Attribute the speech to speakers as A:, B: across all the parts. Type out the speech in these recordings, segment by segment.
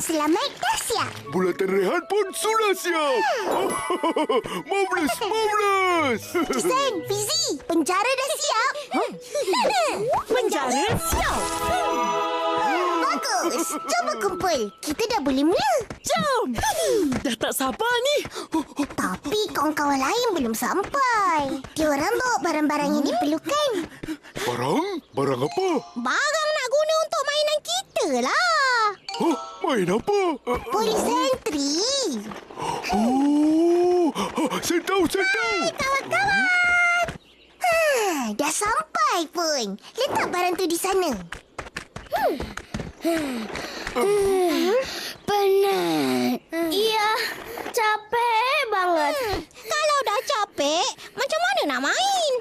A: selamat dah siap.
B: Bulatan Rehan pun sudah siap. Marvelous, marvelous.
A: Sen, Fizi, penjara dah siap.
C: Penjara siap.
A: Bagus. Cuba kumpul. Kita dah boleh mula.
C: Jom. Dah tak sabar ni.
A: Tapi kawan-kawan lain belum sampai. Diorang bawa barang-barang yang diperlukan.
B: Barang? Barang apa?
A: Barang nak guna untuk mainan kita lah.
B: Huh? Main apa?
A: Polis sentri.
B: Oh, saya tahu, saya tahu.
A: Kawan-kawan. Dah sampai pun. Letak barang tu di sana.
D: Penat. Ya, capek banget.
A: Kalau dah capek, macam mana nak main?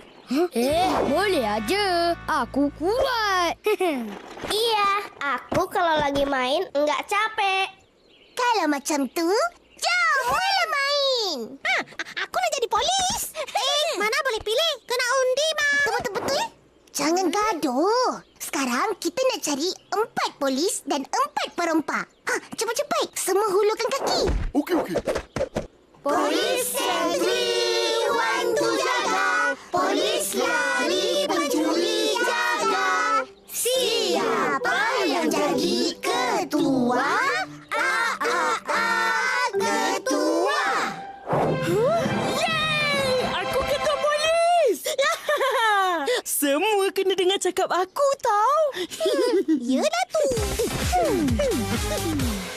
D: Boleh aja. Aku kuat. Iya, aku kalau lagi main enggak capek.
A: Kalau macam tu, jom mula main. Aku nak jadi polis. Mana boleh pilih? Kena undi, Mak. Betul-betul. Jangan gaduh. Sekarang kita nak cari 4 polis dan 4 perompak. Cepat-cepat. Semua hulurkan kaki.
B: Okey, okey.
A: Polis sentri, wantu jaga. Polis lari, pencuri jaga. Siapa yang jadi ketua? Ketua.
C: Yeay! Aku ketua polis. Semua kena dengar cakap aku tau.
A: Yelah tu.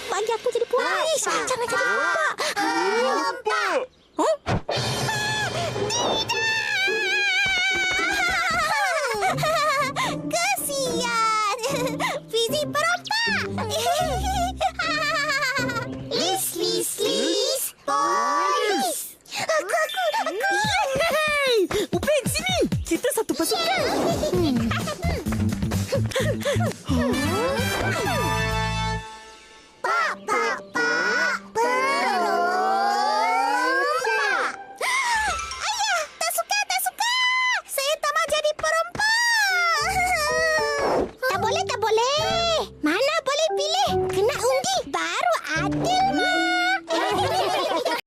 A: Bagi aku jadi polis. Jangan jadi